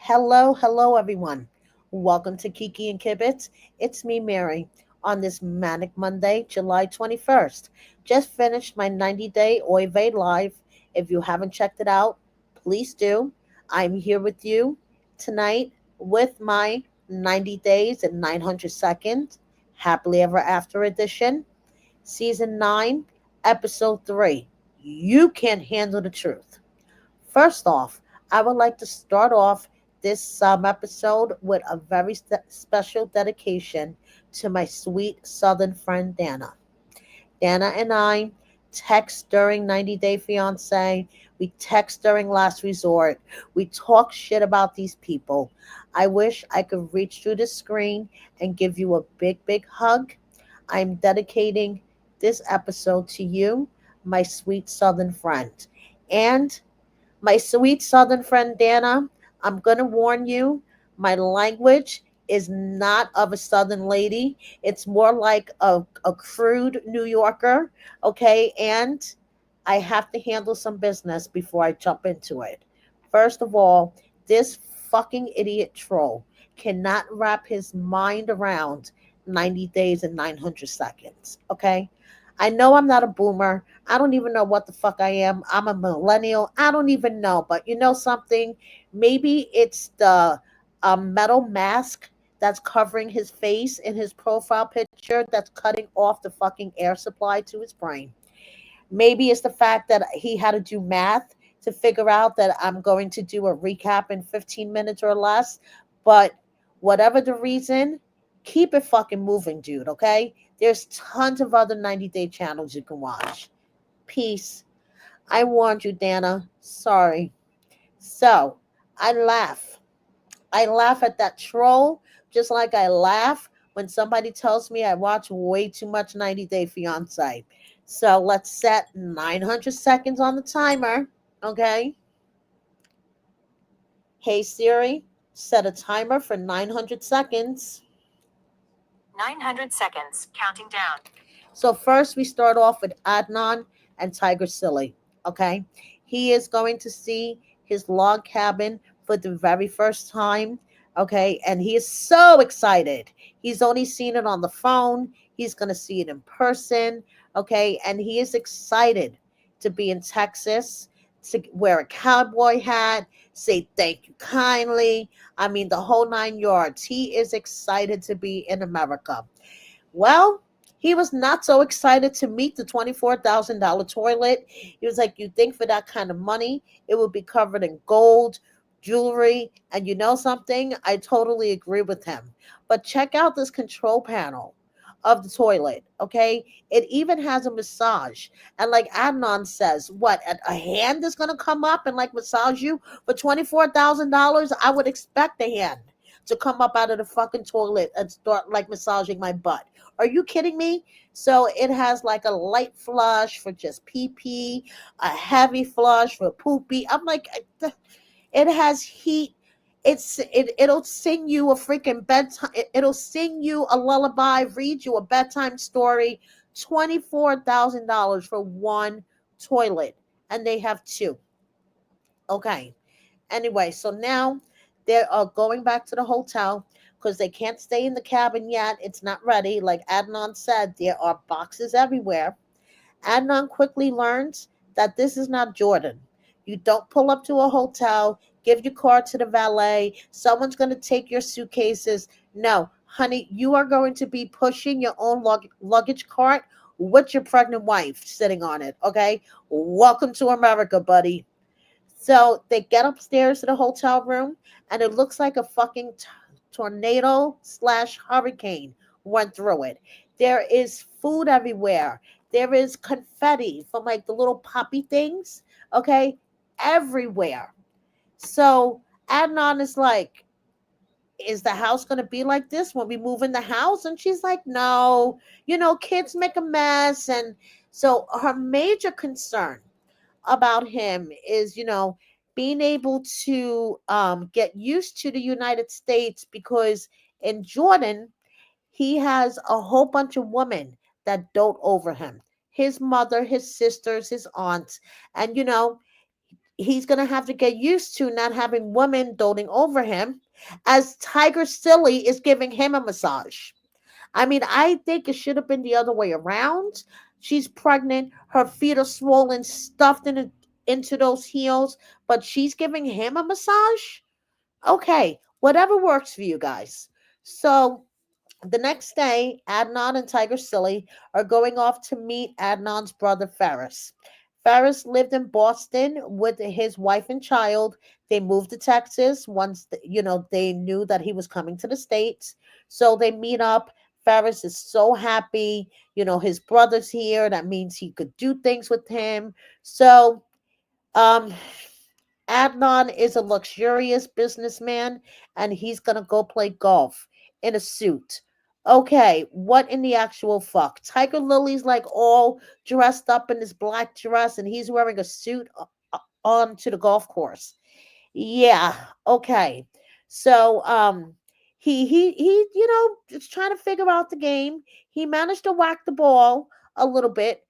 Hello, everyone. Welcome to Kiki and Kibitz. It's me, Mary, on this manic Monday, July 21st. Just finished my 90-day Oive live. If you haven't checked it out, please do. I'm here with you tonight with my 90 days and 900 seconds Happily Ever After edition, season 9, episode 3. You can't handle the truth. First off, I would like to start off this episode with a very special dedication to my sweet southern friend Dana. Dana and I text during 90 Day Fiance. We text during Last Resort. We talk shit about these people. I wish I could reach through the screen and give you a big hug. I'm dedicating this episode to you, my sweet southern friend. And my sweet southern friend Dana, I'm going to warn you, my language is not of a southern lady. It's more like a crude New Yorker, okay? And I have to handle some business before I jump into it. First of all, this fucking idiot troll cannot wrap his mind around 90 days and 900 seconds, okay? I know I'm not a boomer. I don't even know what the fuck I am. I'm a millennial. I don't even know. But you know something? Maybe it's the metal mask that's covering his face in his profile picture that's cutting off the fucking air supply to his brain. Maybe it's the fact that he had to do math to figure out that I'm going to do a recap in 15 minutes or less. But whatever the reason, keep it fucking moving, dude, okay? There's tons of other 90-day channels you can watch. Peace. I warned you, Dana. Sorry. So, I laugh. I laugh at that troll just like I laugh when somebody tells me I watch way too much 90 Day Fiance. So let's set 900 seconds on the timer. Okay. Hey Siri, set a timer for 900 seconds. 900 seconds, counting down. So first we start off with Adnan and Tiger Silly. Okay. He is going to see his log cabin for the very first time. Okay. And he is so excited. He's only seen it on the phone. He's going to see it in person. Okay. And he is excited to be in Texas, to wear a cowboy hat, say thank you kindly. I mean, the whole 9 yards. He is excited to be in America. Well, he was not so excited to meet the $24,000 toilet. He was like, you think for that kind of money, it would be covered in gold, jewelry, and you know something? I totally agree with him. But check out this control panel of the toilet, okay? It even has a massage. And like Adnan says, what, a hand is going to come up and like massage you for $24,000? I would expect a hand to come up out of the fucking toilet and start like massaging my butt. Are you kidding me? So it has like a light flush for just pee pee, a heavy flush for poopy. I'm like, it has heat. It'll sing you a freaking bedtime. It'll sing you a lullaby, read you a bedtime story. $24,000 for one toilet, and they have two. Okay. Anyway, so now they're going back to the hotel because they can't stay in the cabin yet. It's not ready. Like Adnan said, there are boxes everywhere. Adnan quickly learns that this is not Jordan. You don't pull up to a hotel, give your car to the valet, someone's going to take your suitcases. No, honey, you are going to be pushing your own luggage cart with your pregnant wife sitting on it, okay? Welcome to America, buddy. So they get upstairs to the hotel room, and it looks like a fucking tornado slash hurricane went through it. There is food everywhere. There is confetti from like the little poppy things, okay, everywhere. So Adnan is like, is the house going to be like this when we move in the house? And she's like, no, kids make a mess. And so her major concern about him is, being able to get used to the United States because in Jordan, he has a whole bunch of women that dote over him. His mother, his sisters, his aunts. And, he's going to have to get used to not having women doting over him as Tiger Silly is giving him a massage. I mean, I think it should have been the other way around. She's pregnant, her feet are swollen, stuffed into those heels, but she's giving him a massage. Okay, whatever works for you guys. So the next day, Adnan and Tiger Silly are going off to meet Adnan's brother Ferris. Ferris lived in Boston with his wife and child. They moved to Texas once they knew that he was coming to the States. So they meet up. Ferris is so happy. His brother's here. That means he could do things with him. So um Adnan is a luxurious businessman and he's gonna go play golf in a suit. Okay, what in the actual fuck? Tiger Lily's like all dressed up in this black dress and he's wearing a suit on to the golf course. Yeah, okay. So he is trying to figure out the game. He managed to whack the ball a little bit.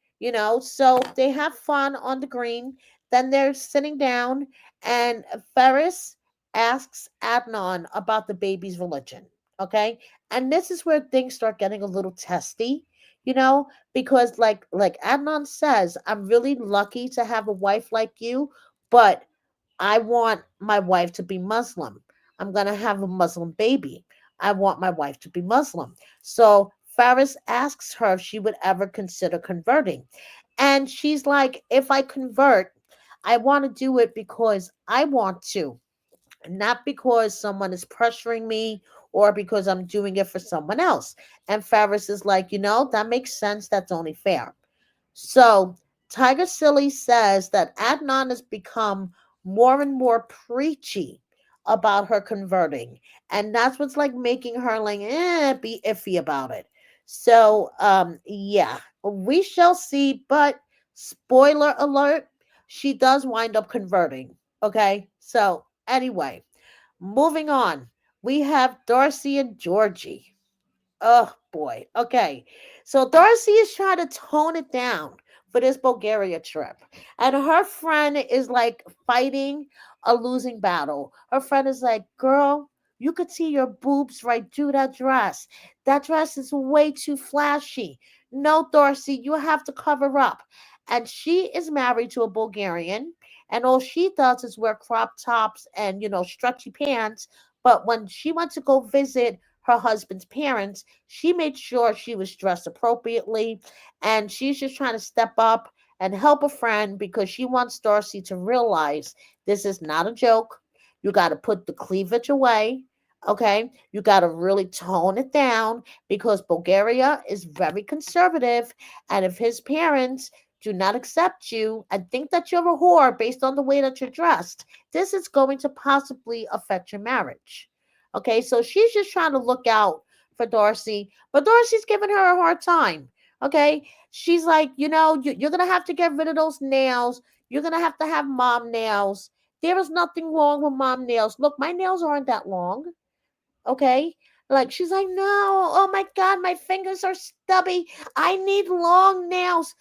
So they have fun on the green. Then they're sitting down and Ferris asks Adnan about the baby's religion. Okay? And this is where things start getting a little testy, you know, because like Adnan says, I'm really lucky to have a wife like you, but I want my wife to be Muslim. I'm going to have a Muslim baby. I want my wife to be Muslim. So Faris asks her if she would ever consider converting. And she's like, if I convert, I want to do it because I want to, not because someone is pressuring me or because I'm doing it for someone else. And Faris is like, that makes sense. That's only fair. So Tiger Silly says that Adnan has become more and more preachy about her converting. And that's what's like making her like be iffy about it. So yeah, we shall see, but spoiler alert, she does wind up converting. Okay. So anyway, moving on. We have Darcy and Georgie. Oh boy. Okay. So Darcy is trying to tone it down for this Bulgaria trip. And her friend is like fighting a losing battle. Her friend is like, girl, you could see your boobs right through that dress. That dress is way too flashy. No, Darcy, you have to cover up. And she is married to a Bulgarian. And all she does is wear crop tops and, stretchy pants. But when she went to go visit her husband's parents, she made sure she was dressed appropriately and she's just trying to step up and help a friend because she wants Darcy to realize this is not a joke. You got to put the cleavage away. Okay, you got to really tone it down because Bulgaria is very conservative. And if his parents do not accept you and think that you're a whore based on the way that you're dressed, this is going to possibly affect your marriage. Okay, so she's just trying to look out for Darcy, but Darcy's giving her a hard time. Okay, she's like, you're gonna have to get rid of those nails. You're gonna have to have mom nails. There is nothing wrong with mom nails. Look, my nails aren't that long. Okay, like she's like, no, oh my god, my fingers are stubby. I need long nails.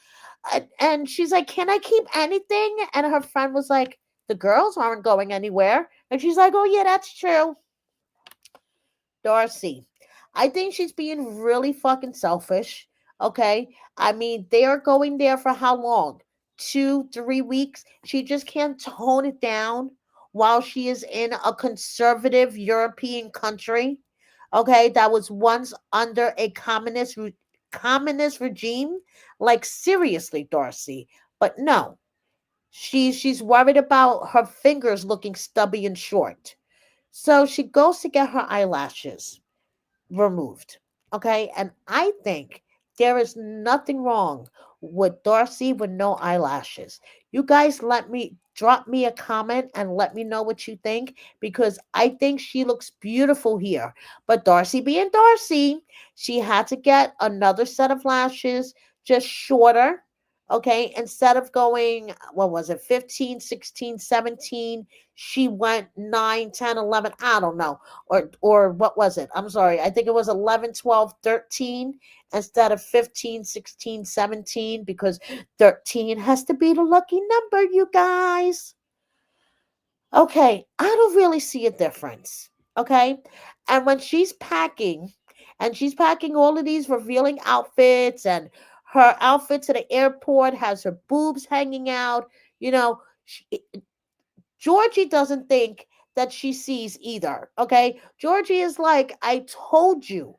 And she's like, can I keep anything? And her friend was like, the girls aren't going anywhere. And she's like, oh yeah, that's true. Darcy. I think she's being really fucking selfish. Okay. I mean, they are going there for how long? 2, 3 weeks. She just can't tone it down while she is in a conservative European country. Okay. That was once under a communist regime. Like, seriously, Darcy. But no, she's worried about her fingers looking stubby and short. So she goes to get her eyelashes removed. Okay. And I think there is nothing wrong with Darcy with no eyelashes. You guys drop me a comment and let me know what you think because I think she looks beautiful here. But Darcy being Darcy, she had to get another set of lashes, just shorter. Okay, instead of going, what was it, 15, 16, 17, she went 9, 10, 11. I don't know, or what was it? I'm sorry. I think it was 11, 12, 13 instead of 15, 16, 17 because 13 has to be the lucky number, you guys. Okay, I don't really see a difference. Okay. And when she's packing all of these revealing outfits, and her outfit to the airport has her boobs hanging out, you know, Georgie doesn't think that she sees either. Okay. Georgie is like, I told you,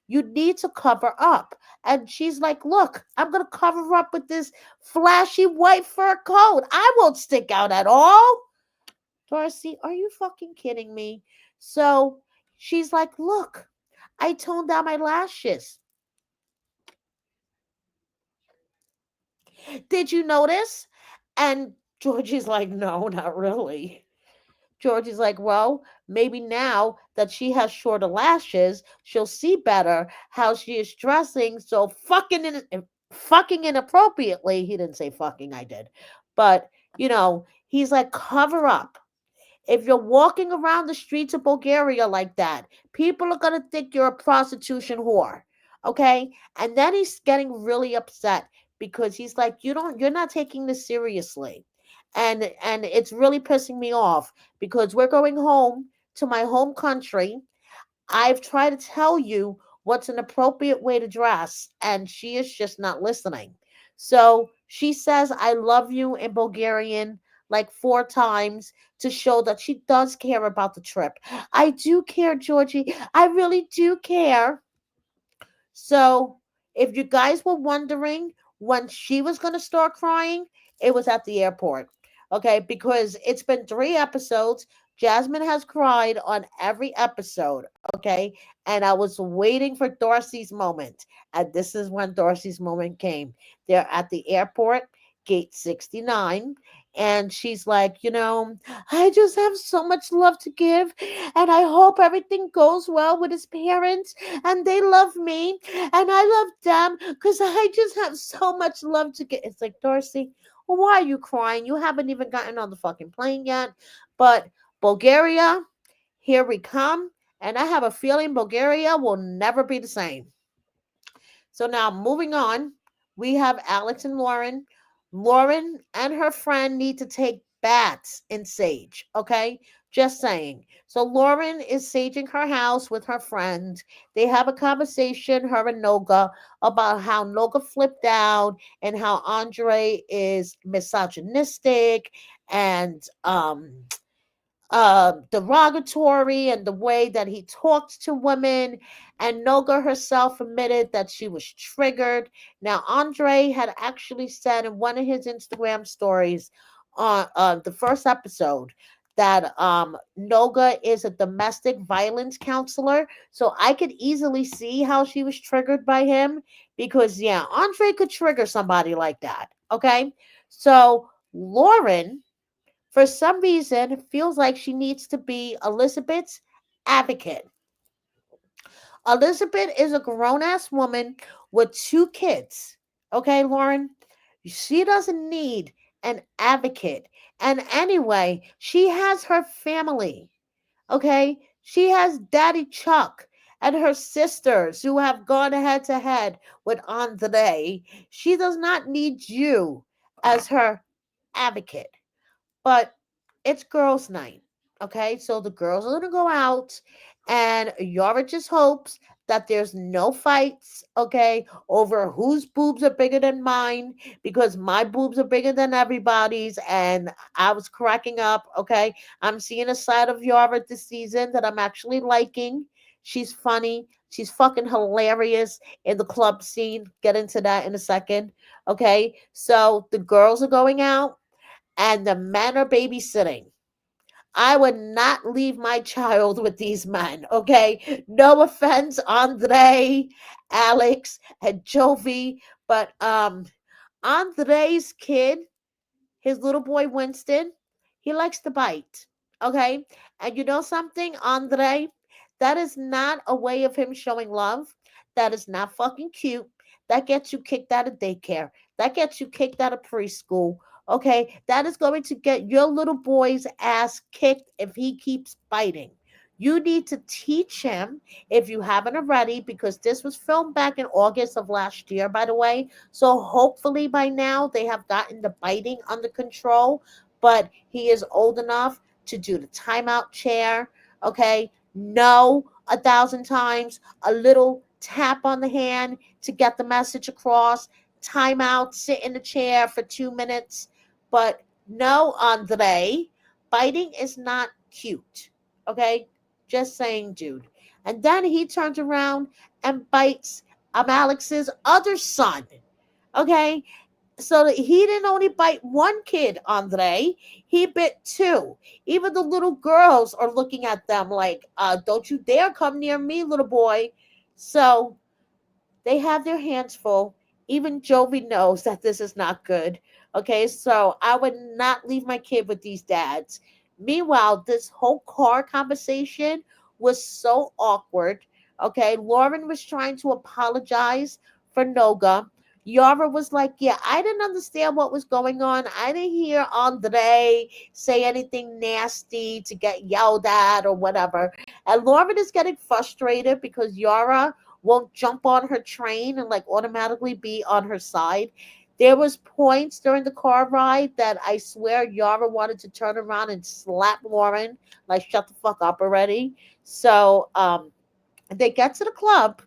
you need to cover up. And she's like, look, I'm going to cover up with this flashy white fur coat. I won't stick out at all. Darcy, are you fucking kidding me? So she's like, look, I toned down my lashes. Did you notice? And Georgie's like, no, not really. Georgie's like, well, maybe now that she has shorter lashes, she'll see better how she is dressing. So fucking inappropriately. He didn't say fucking, I did. But, he's like, cover up. If you're walking around the streets of Bulgaria like that, people are going to think you're a prostitution whore. Okay? And then he's getting really upset because he's like, you're not taking this seriously. And it's really pissing me off because we're going home to my home country. I've tried to tell you what's an appropriate way to dress, and she is just not listening. So she says, I love you in Bulgarian like 4 times to show that she does care about the trip. I do care, Georgie. I really do care. So, if you guys were wondering when she was going to start crying, it was at the airport. Okay, because it's been 3 episodes. Jasmine has cried on every episode. Okay, and I was waiting for Darcy's moment. And this is when Darcy's moment came. They're at the airport, gate 69. And she's like, I just have so much love to give. And I hope everything goes well with his parents and they love me and I love them because I just have so much love to get. It's like, Darcy, well, why are you crying? You haven't even gotten on the fucking plane yet. But Bulgaria, here we come. And I have a feeling Bulgaria will never be the same. So now moving on, we have Alex and Lauren. Lauren and her friend need to take baths in sage. Okay, just saying. So Lauren is saging her house with her friend. They have a conversation, her and Noga, about how Noga flipped out and how Andre is misogynistic and derogatory and the way that he talks to women. And Noga herself admitted that she was triggered. Now, Andre had actually said in one of his Instagram stories on the first episode that Noga is a domestic violence counselor. So I could easily see how she was triggered by him because, yeah, Andre could trigger somebody like that. Okay. So Lauren, for some reason, feels like she needs to be Elizabeth's advocate. Elizabeth is a grown ass woman with 2 kids. Okay, Lauren? She doesn't need an advocate. And anyway, she has her family. Okay? She has Daddy Chuck and her sisters who have gone head to head with Andre. She does not need you as her advocate. But it's girls' night. Okay, so the girls are gonna go out, and Yara just hopes that there's no fights, okay, over whose boobs are bigger than mine, because my boobs are bigger than everybody's, and I was cracking up, okay. I'm seeing a side of Yara this season that I'm actually liking. She's funny. She's fucking hilarious in the club scene. Get into that in a second. Okay. So the girls are going out and the men are babysitting. I would not leave my child with these men, okay? No offense, Andre, Alex, and Jovi, but Andre's kid, his little boy Winston, he likes to bite. Okay? And you know something, Andre? That is not a way of him showing love. That is not fucking cute. That gets you kicked out of daycare. That gets you kicked out of preschool. Okay? That is going to get your little boy's ass kicked if he keeps biting. You need to teach him if you haven't already, because this was filmed back in August of last year, by the way. So hopefully by now they have gotten the biting under control. But he is old enough to do the timeout chair, okay? No, 1,000 times, a little tap on the hand to get the message across, timeout, sit in the chair for 2 minutes. But no, Andre, biting is not cute, okay? Just saying, dude. And then he turns around and bites Alex's other son, okay? So that he didn't only bite one kid, Andre, he bit two. Even the little girls are looking at them like, don't you dare come near me, little boy. So they have their hands full. Even Jovi knows that this is not good. Okay, so I would not leave my kid with these dads. Meanwhile, this whole car conversation was so awkward. Okay, Lauren was trying to apologize for Noga. Yara was like, yeah, I didn't understand what was going on. I didn't hear Andre say anything nasty to get yelled at or whatever. And Lauren is getting frustrated because Yara won't jump on her train and like automatically be on her side. There was points during the car ride that I swear Yara wanted to turn around and slap Lauren, like shut the fuck up already. So they get to the club,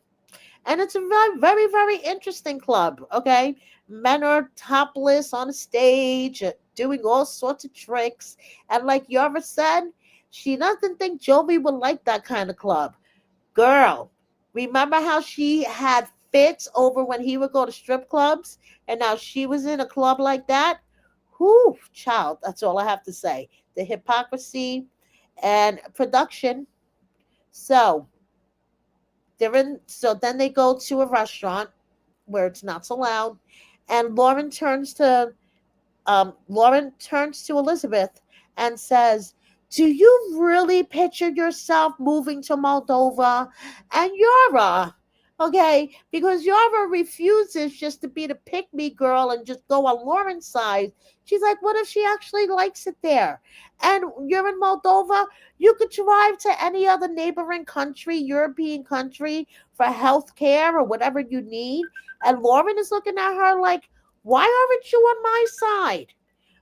and it's a very, very, very interesting club. Okay, men are topless on a stage, doing all sorts of tricks, and like Yara said, she doesn't think Jovi would like that kind of club. Girl, remember how she had fits over when he would go to strip clubs, and now she was in a club like that? Whew, child, that's all I have to say. The hypocrisy and production. So so then they go to a restaurant where it's not so loud, and Lauren turns to Elizabeth and says, do you really picture yourself moving to Moldova? And Yara, okay, because Yara refuses just to be the pick me girl and just go on Lauren's side. She's like, what if she actually likes it there? And you're in Moldova, you could drive to any other neighboring country, European country, for health care or whatever you need. And Lauren is looking at her like, why aren't you on my side?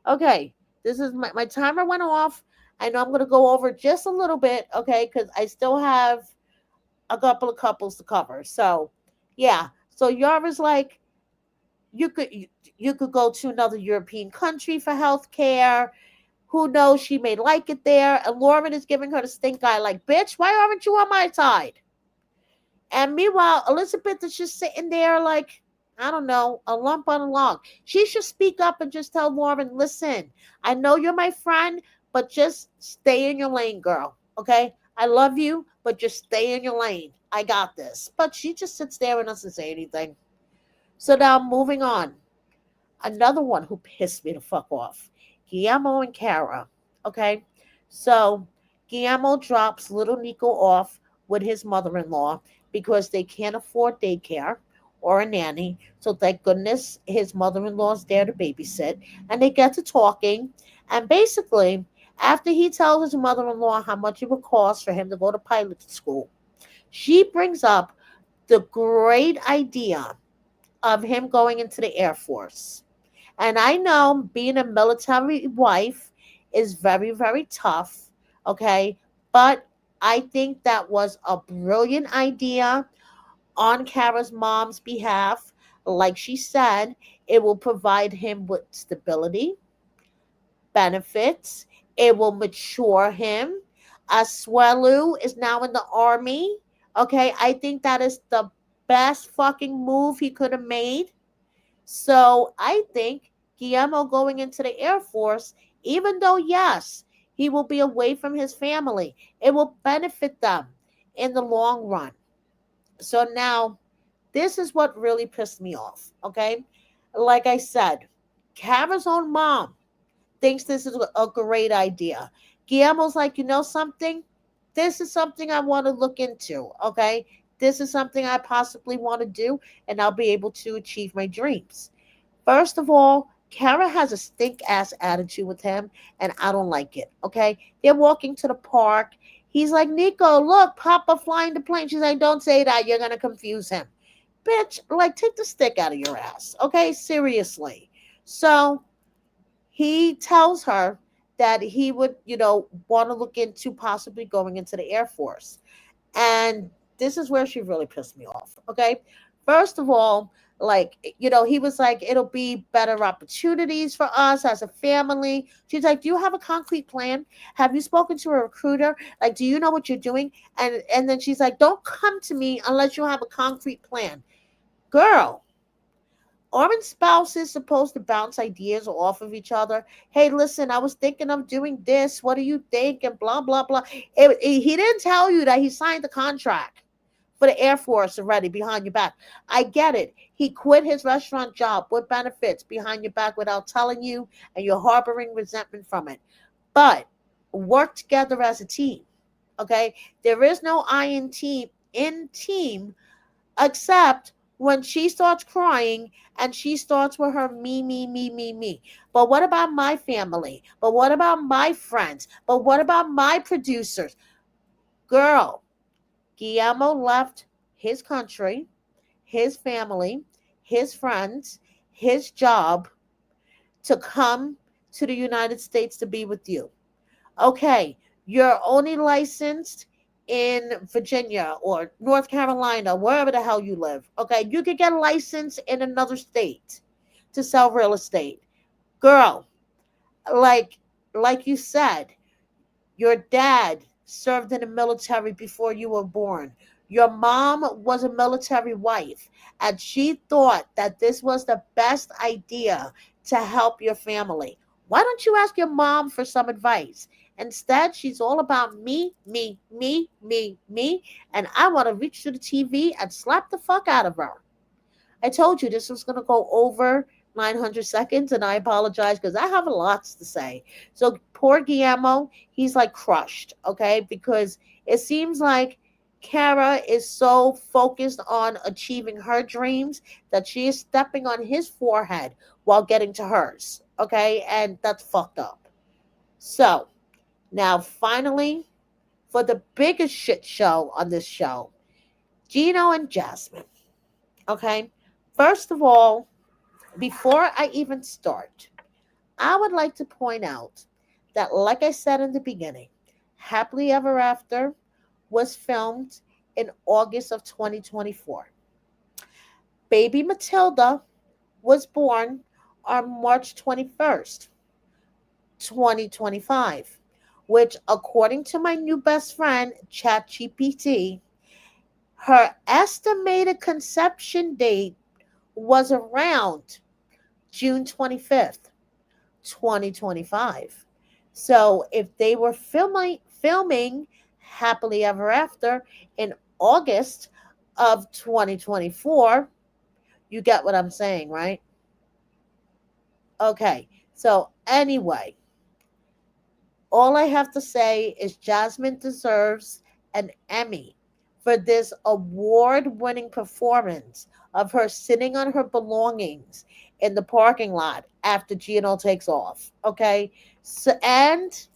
Okay, this is my timer went off. I know I'm going to go over just a little bit, okay, because I still have a couple of couples to cover. So, yeah. So Yara's like, you could you could go to another European country for health care. Who knows? She may like it there. And Lauren is giving her the stink eye, like, bitch, why aren't you on my side? And meanwhile, Elizabeth is just sitting there like, I don't know, a lump on a log. She should speak up and just tell Lauren, listen, I know you're my friend, but just stay in your lane, girl. Okay? I love you, but just stay in your lane. I got this. But she just sits there and doesn't say anything. So now moving on. Another one who pissed me the fuck off. Guillermo and Kara. Okay? So Guillermo drops little Nico off with his mother in law because they can't afford daycare or a nanny. So thank goodness his mother in law is there to babysit. And they get to talking. And basically, after he tells his mother in law how much it would cost for him to go to pilot school, she brings up the great idea of him going into the Air Force. And I know being a military wife is very, very tough, okay? But I think that was a brilliant idea on Kara's mom's behalf. Like she said, it will provide him with stability, benefits, it will mature him. Asuelu is now in the army. Okay, I think that is the best fucking move he could have made. So I think Guillermo going into the Air Force, even though, yes, he will be away from his family, it will benefit them in the long run. So now, this is what really pissed me off, okay? Like I said, Kara's own mom thinks this is a great idea. Guillermo's like, you know something? This is something I want to look into, okay? This is something I possibly want to do, and I'll be able to achieve my dreams. First of all, Kara has a stink ass attitude with him, and I don't like it. Okay, they're walking to the park. He's like, Nico, look, Papa flying the plane. She's like, don't say that. You're gonna confuse him, bitch. Like, take the stick out of your ass. Okay, seriously. So he tells her that he would, want to look into possibly going into the Air Force. And this is where she really pissed me off. Okay. First of all, like, he was like, it'll be better opportunities for us as a family. She's like, do you have a concrete plan? Have you spoken to a recruiter? Like, do you know what you're doing? And then she's like, don't come to me unless you have a concrete plan. Girl, aren't spouses supposed to bounce ideas off of each other? Hey, listen, I was thinking of doing this. What do you think? And blah, blah, blah. He didn't tell you that he signed the contract for the Air Force already behind your back. I get it. He quit his restaurant job with benefits behind your back without telling you, and you're harboring resentment from it. But work together as a team. Okay? There is no I in team except when she starts crying and she starts with her me, me, me, me, me. But what about my family? But what about my friends? But what about my producers? Girl, Guillermo left his country, his family, his friends, his job to come to the United States to be with you. Okay, you're only licensed in Virginia or North Carolina, wherever the hell you live. Okay, you could get a license in another state to sell real estate. Girl, like like you said, your dad served in the military before you were born. Your mom was a military wife, and she thought that this was the best idea to help your family. Why don't you ask your mom for some advice? Instead, she's all about me, me, me, me, me, and I want to reach to the TV and slap the fuck out of her. I told you this was going to go over 900 seconds, and I apologize because I have a lot to say. So, poor Guillermo, he's like crushed, okay? Because it seems like Kara is so focused on achieving her dreams that she is stepping on his forehead while getting to hers, okay? And that's fucked up. So, now finally, for the biggest shit show on this show, Gino and Jasmine, okay? First of all, before I even start, I would like to point out that, like I said in the beginning, Happily Ever After was filmed in August of 2024. Baby Matilda was born on March 21st, 2025, which, according to my new best friend, ChatGPT, her estimated conception date was around June 25th, 2025. So if they were filming Happily Ever After in August of 2024, you get what I'm saying, right? Okay. So anyway, all I have to say is Jasmine deserves an Emmy for this award winning performance of her sitting on her belongings in the parking lot after Gino takes off. Okay. So, and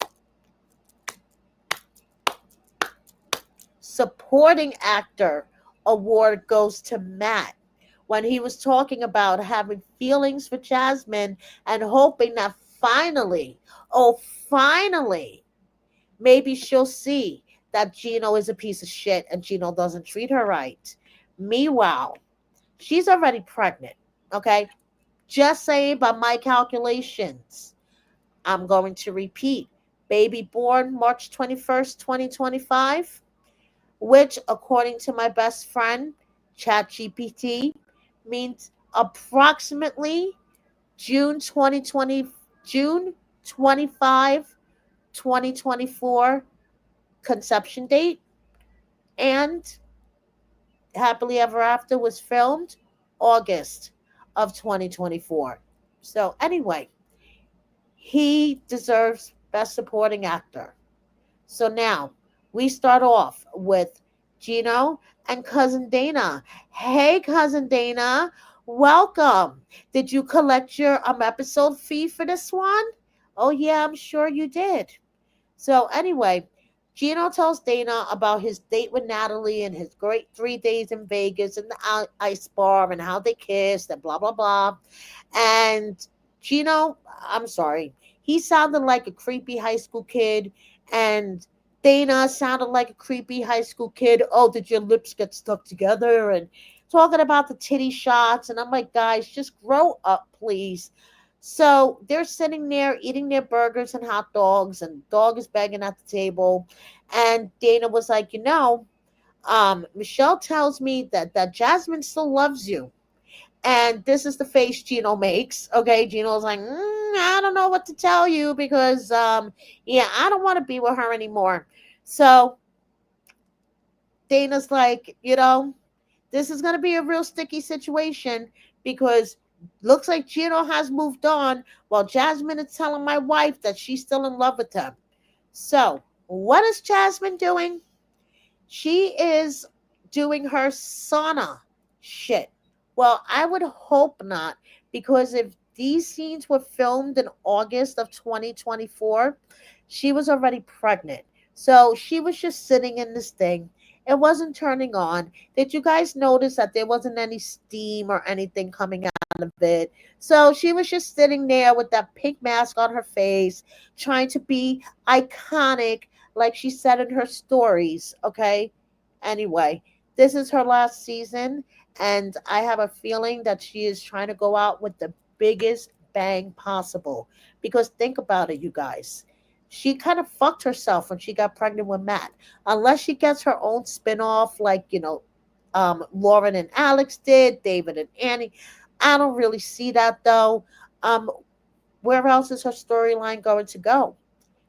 supporting actor award goes to Matt when he was talking about having feelings for Jasmine and hoping that finally, oh, finally, maybe she'll see that Gino is a piece of shit and Gino doesn't treat her right. Meanwhile, she's already pregnant. Okay. Just saying by my calculations. I'm going to repeat. Baby born March 21st, 2025, which, according to my best friend, ChatGPT, means approximately June 2020, June 25, 2024 conception date. And Happily Ever After was filmed August of 2024. So, anyway, he deserves Best Supporting Actor. So now we start off with Gino and Cousin Dana. Hey, Cousin Dana, welcome. Did you collect your episode fee for this one? Oh, yeah, I'm sure you did. So, anyway, Gino tells Dana about his date with Natalie and his great 3 days in Vegas and the ice bar and how they kissed and blah, blah, blah. And Gino, I'm sorry, He sounded like a creepy high school kid, and Dana sounded like a creepy high school kid. Oh, did your lips get stuck together? And talking about the titty shots. And I'm like, guys, just grow up, please. So they're sitting there eating their burgers and hot dogs, and dog is begging at the table. And Dana was like, Michelle tells me that Jasmine still loves you. And this is the face Gino makes. Okay, Gino's like, I don't know what to tell you because, yeah, I don't want to be with her anymore. So Dana's like, this is going to be a real sticky situation because looks like Gino has moved on while Jasmine is telling my wife that she's still in love with him. So, what is Jasmine doing? She is doing her sauna shit. Well, I would hope not, because if these scenes were filmed in August of 2024, she was already pregnant. So she was just sitting in this thing. It wasn't turning on. Did you guys notice that there wasn't any steam or anything coming out of it? So she was just sitting there with that pink mask on her face, trying to be iconic, like she said in her stories, okay? Anyway, this is her last season, and I have a feeling that she is trying to go out with the biggest bang possible. Because think about it, you guys. She kind of fucked herself when she got pregnant with Matt. Unless she gets her own spin-off, like, Lauren and Alex did, David and Annie. I don't really see that though. Um, where else is her storyline going to go?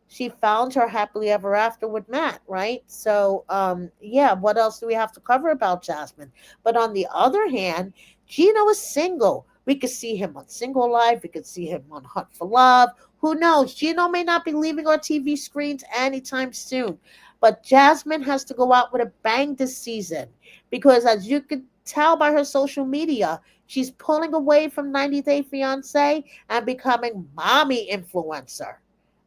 She found her happily ever after with Matt, right? So, yeah, what else do we have to cover about Jasmine? But on the other hand, Gino is single. We could see him on Single Life. We could see him on Hunt for Love. Who knows? Gino may not be leaving our TV screens anytime soon. But Jasmine has to go out with a bang this season because, as you can tell by her social media, she's pulling away from 90 Day Fiance and becoming mommy influencer.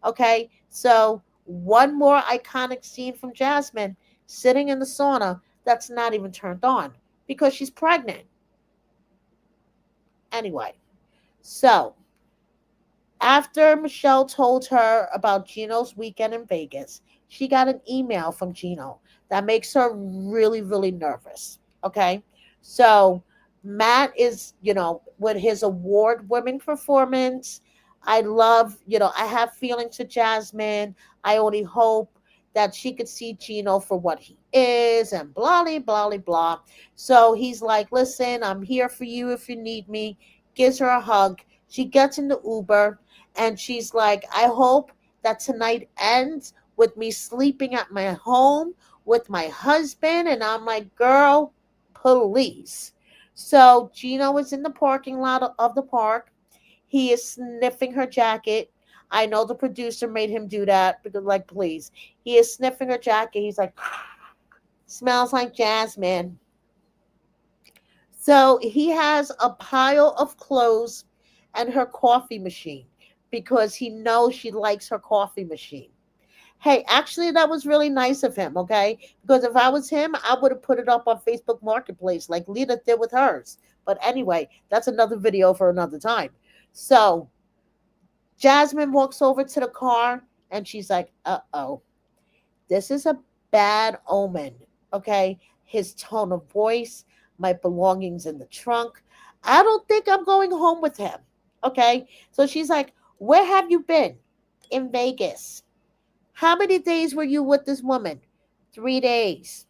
Okay, so one more iconic scene from Jasmine sitting in the sauna that's not even turned on because she's pregnant. Anyway, so after Michelle told her about Gino's weekend in Vegas, she got an email from Gino that makes her really, really nervous. Okay. So Matt is, with his award winning performance. I love, I have feelings to Jasmine. I only hope that she could see Gino for what he is and blah, blah, blah, blah. So he's like, listen, I'm here for you if you need me. Gives her a hug. She gets in the Uber and she's like, I hope that tonight ends with me sleeping at my home with my husband. And I'm like, girl, please. So Gino is in the parking lot of the park. He is sniffing her jacket. I know the producer made him do that because, like, please. He is sniffing her jacket. He's like, smells like jasmine. So he has a pile of clothes and her coffee machine because he knows she likes her coffee machine. Hey, actually, that was really nice of him, okay? Because if I was him, I would have put it up on Facebook Marketplace like Lita did with hers. But anyway, that's another video for another time. So Jasmine walks over to the car and she's like, uh-oh, this is a bad omen, okay? His tone of voice, my belongings in the trunk. I don't think I'm going home with him, okay? So she's like, where have you been? In Vegas. How many days were you with this woman? 3 days.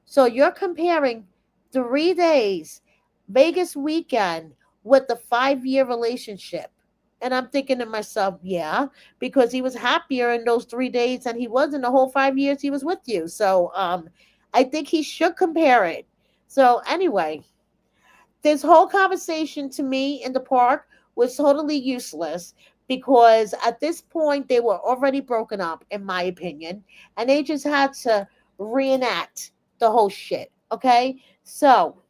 So you're comparing 3 days, Vegas weekend, with the 5 year relationship. And I'm thinking to myself, yeah, because he was happier in those 3 days than he was in the whole 5 years he was with you. So I think he should compare it. So anyway, this whole conversation to me in the park was totally useless because at this point they were already broken up, in my opinion, and they just had to reenact the whole shit. Okay, so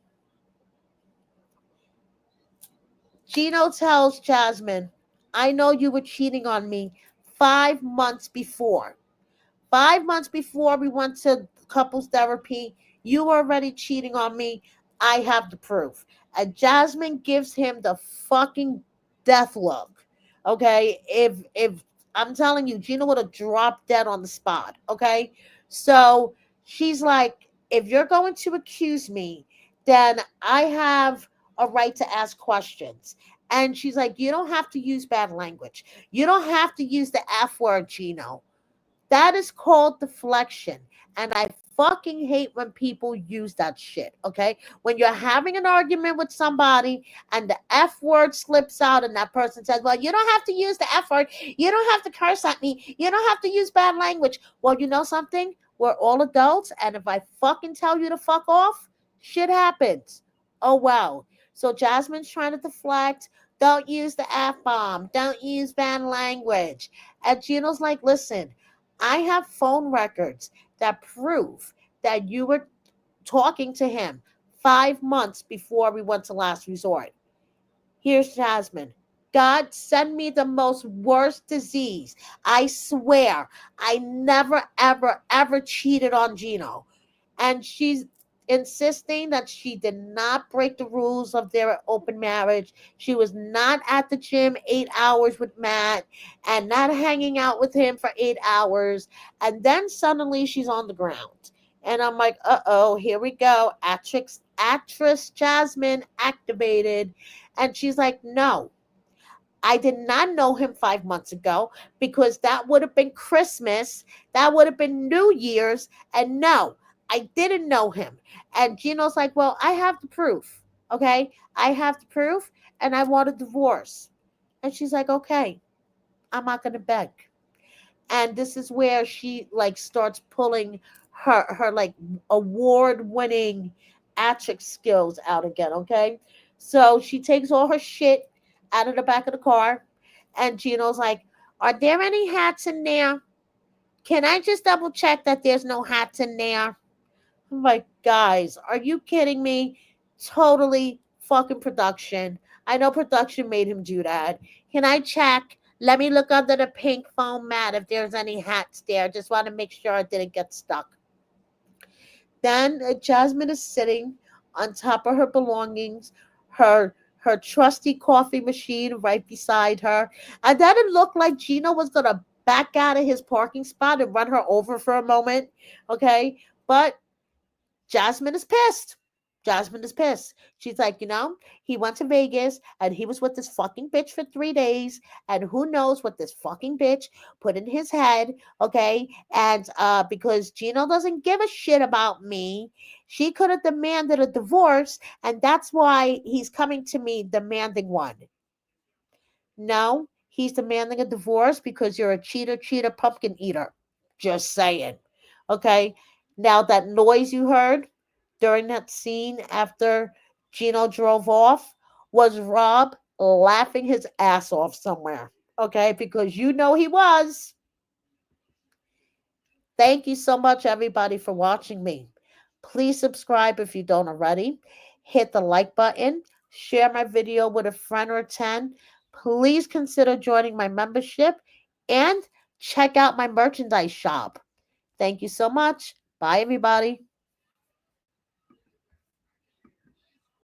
Gino tells Jasmine, I know you were cheating on me 5 months before. 5 months before we went to couples therapy, you were already cheating on me. I have the proof. And Jasmine gives him the fucking death look. Okay, if I'm telling you, Gina would have dropped dead on the spot. Okay, so she's like, if you're going to accuse me, then I have a right to ask questions. And she's like, you don't have to use bad language. You don't have to use the F word, Gino. That is called deflection. And I fucking hate when people use that shit. Okay. When you're having an argument with somebody and the F word slips out and that person says, well, you don't have to use the F word. You don't have to curse at me. You don't have to use bad language. Well, you know something? We're all adults. And if I fucking tell you to fuck off, shit happens. Oh, well. So Jasmine's trying to deflect. Don't use the F bomb. Don't use bad language. And Gino's like, listen, I have phone records that prove that you were talking to him 5 months before we went to last resort. Here's Jasmine. God, send me the most worst disease. I swear, I never, ever, ever cheated on Gino. And she's insisting that she did not break the rules of their open marriage. She was not at the gym 8 hours with Matt and not hanging out with him for 8 hours. And then suddenly she's on the ground. And I'm like, uh-oh, here we go. Actress Jasmine activated. And she's like, no, I did not know him 5 months ago because that would have been Christmas. That would have been New Year's. And no, I didn't know him. And Gino's like, well, I have the proof. Okay. I have the proof and I want a divorce. And she's like, okay, I'm not going to beg. And this is where she like starts pulling her like award winning actress skills out again. Okay. So she takes all her shit out of the back of the car and Gino's like, are there any hats in there? Can I just double check that there's no hats in there? I'm like, guys, are you kidding me? Totally fucking production. I know production made him do that. Can I check? Let me look under the pink foam mat if there's any hats there. Just want to make sure it didn't get stuck. Then Jasmine is sitting on top of her belongings, her trusty coffee machine right beside her. And then it looked like Gino was gonna back out of his parking spot and run her over for a moment. Okay. But Jasmine is pissed. Jasmine is pissed. She's like, he went to Vegas and he was with this fucking bitch for 3 days. And who knows what this fucking bitch put in his head. Okay. And because Gino doesn't give a shit about me, she could have demanded a divorce. And that's why he's coming to me demanding one. No, he's demanding a divorce because you're a cheater, pumpkin eater. Just saying. Okay. Now, that noise you heard during that scene after Gino drove off was Rob laughing his ass off somewhere. Okay. Because you know he was. Thank you so much, everybody, for watching me. Please subscribe if you don't already. Hit the like button. Share my video with a friend or 10. Please consider joining my membership and check out my merchandise shop. Thank you so much. Bye, everybody.